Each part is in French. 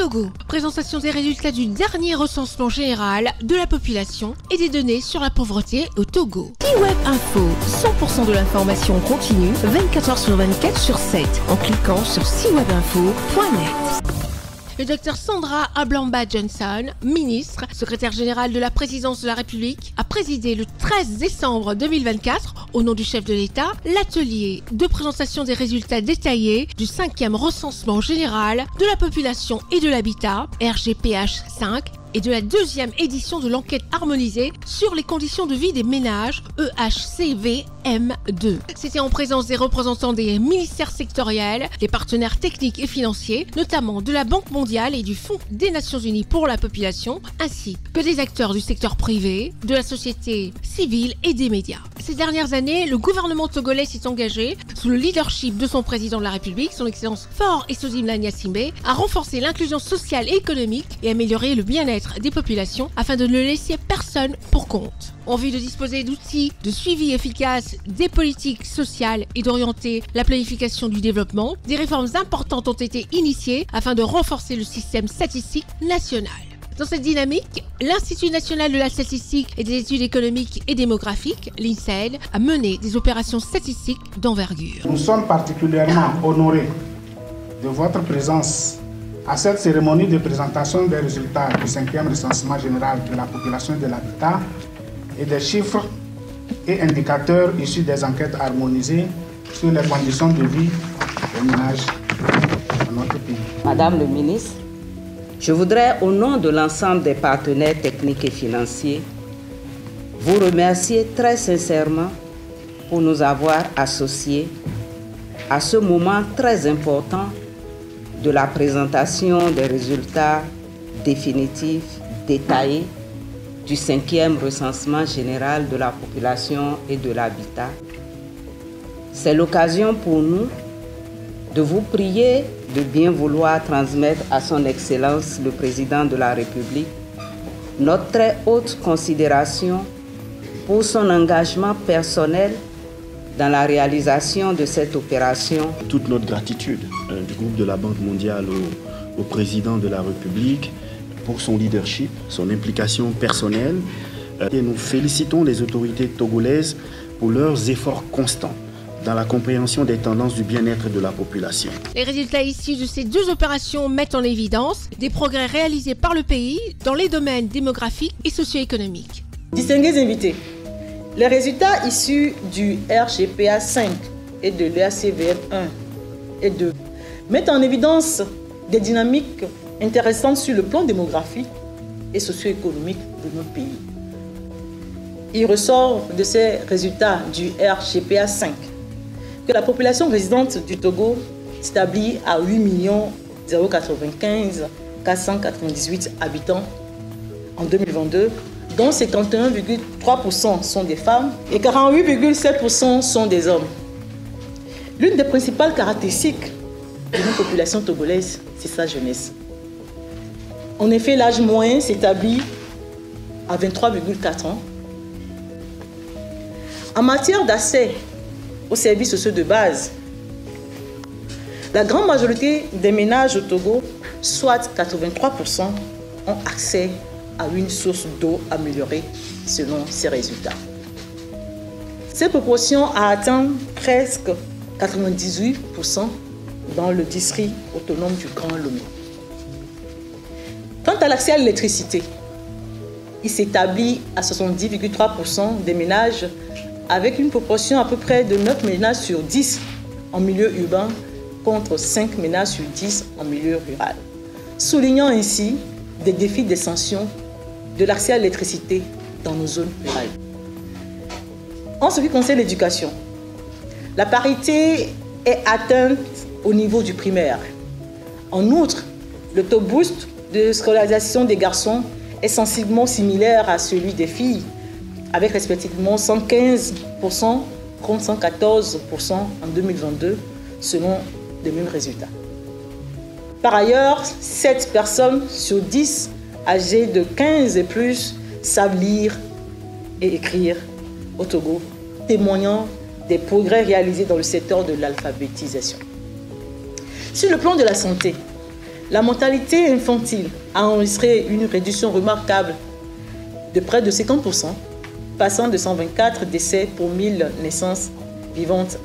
Togo. Présentation des résultats du dernier recensement général de la population et des données sur la pauvreté au Togo. C-Web Info, 100% de l'information continue, 24h sur 24 sur 7, en cliquant sur cwebinfo.net. Le docteur Sandra Ablamba Johnson, ministre, secrétaire générale de la présidence de la République, a présidé le 13 décembre 2024, au nom du chef de l'État, l'atelier de présentation des résultats détaillés du 5e recensement général de la population et de l'habitat, RGPH 5, et de la 2e édition de l'enquête harmonisée sur les conditions de vie des ménages, EHCVM2. C'était en présence des représentants des ministères sectoriels, des partenaires techniques et financiers, notamment de la Banque mondiale et du Fonds des Nations Unies pour la population, ainsi que des acteurs du secteur privé, de la société civile et des médias. Ces dernières années, le gouvernement togolais s'est engagé, sous le leadership de son président de la République, son Excellence Faure Essouzimla Gnassingbé, à renforcer l'inclusion sociale et économique et améliorer le bien-être des populations afin de ne laisser personne pour compte. En vue de disposer d'outils de suivi efficace des politiques sociales et d'orienter la planification du développement, des réformes importantes ont été initiées afin de renforcer le système statistique national. Dans cette dynamique, l'Institut national de la statistique et des études économiques et démographiques, l'INSEED, a mené des opérations statistiques d'envergure. Nous sommes particulièrement honorés de votre présence à cette cérémonie de présentation des résultats du 5e recensement général de la population et de l'habitat et des chiffres et indicateurs issus des enquêtes harmonisées sur les conditions de vie des ménages dans notre pays. Madame le ministre, je voudrais, au nom de l'ensemble des partenaires techniques et financiers, vous remercier très sincèrement pour nous avoir associés à ce moment très important de la présentation des résultats définitifs détaillés du 5e recensement général de la population et de l'habitat. C'est l'occasion pour nous de vous prier de bien vouloir transmettre à son Excellence le Président de la République notre très haute considération pour son engagement personnel dans la réalisation de cette opération. Toute notre gratitude du groupe de la Banque mondiale au Président de la République pour son leadership, son implication personnelle. Et nous félicitons les autorités togolaises pour leurs efforts constants dans la compréhension des tendances du bien-être de la population. Les résultats issus de ces deux opérations mettent en évidence des progrès réalisés par le pays dans les domaines démographiques et socio-économiques. Distingués invités, les résultats issus du RGPA 5 et de l'EHCVM 1 et 2 mettent en évidence des dynamiques intéressantes sur le plan démographique et socio-économique de notre pays. Il ressort de ces résultats du RGPA 5 que la population résidente du Togo s'établit à 8 095 498 habitants en 2022, dont 51,3% sont des femmes et 48,7% sont des hommes. L'une des principales caractéristiques de notre population togolaise, c'est sa jeunesse. En effet, l'âge moyen s'établit à 23,4 ans. En matière d'accès aux services sociaux de base, la grande majorité des ménages au Togo, soit 83%, ont accès à une source d'eau améliorée selon ces résultats. Cette proportion a atteint presque 98% dans le district autonome du Grand Lomé. Quant à l'accès à l'électricité, il s'établit à 70,3% des ménages avec une proportion à peu près de 9 ménages sur 10 en milieu urbain contre 5 ménages sur 10 en milieu rural, soulignant ainsi des défis d'extension de l'accès à l'électricité dans nos zones rurales. En ce qui concerne l'éducation, la parité est atteinte au niveau du primaire. En outre, le taux boost de scolarisation des garçons est sensiblement similaire à celui des filles, avec respectivement 115% contre 114% en 2022, selon les mêmes résultats. Par ailleurs, 7 personnes sur 10 âgées de 15 et plus savent lire et écrire au Togo, témoignant des progrès réalisés dans le secteur de l'alphabétisation. Sur le plan de la santé, La mortalité infantile a enregistré une réduction remarquable de près de 50%, passant de 124 décès pour 1000 naissances vivantes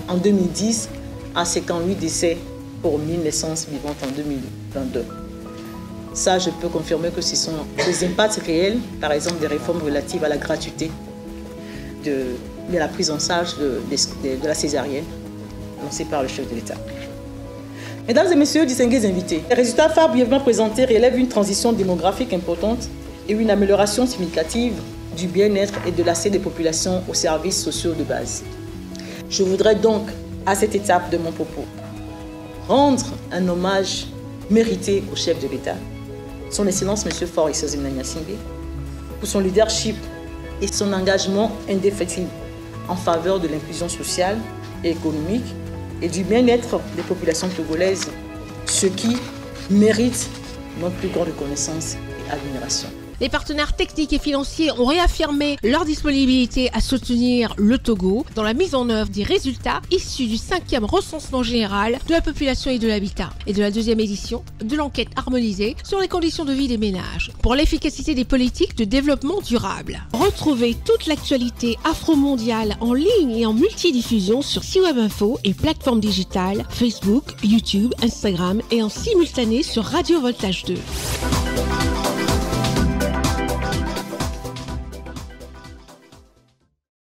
en 2010 à 58 décès pour 1000 naissances vivantes en 2022. Ça, je peux confirmer que ce sont des impacts réels, par exemple des réformes relatives à la gratuité de la prise en charge de la césarienne annoncée par le chef de l'État. Mesdames et messieurs, distingués invités, les résultats phares brièvement présentés relèvent une transition démographique importante et une amélioration significative du bien-être et de l'accès des populations aux services sociaux de base. Je voudrais donc, à cette étape de mon propos, rendre un hommage mérité au chef de l'État, son Excellence M. Faure Issazimana Gnassingbé, pour son leadership et son engagement indéfectible en faveur de l'inclusion sociale et économique et du bien-être des populations togolaises, ce qui mérite notre plus grande reconnaissance et admiration. Les partenaires techniques et financiers ont réaffirmé leur disponibilité à soutenir le Togo dans la mise en œuvre des résultats issus du 5e recensement général de la population et de l'habitat et de la 2e édition de l'enquête harmonisée sur les conditions de vie des ménages pour l'efficacité des politiques de développement durable. Retrouvez toute l'actualité afro-mondiale en ligne et en multidiffusion sur C-Web Info et plateformes digitales Facebook, YouTube, Instagram et en simultané sur Radio Voltage 2.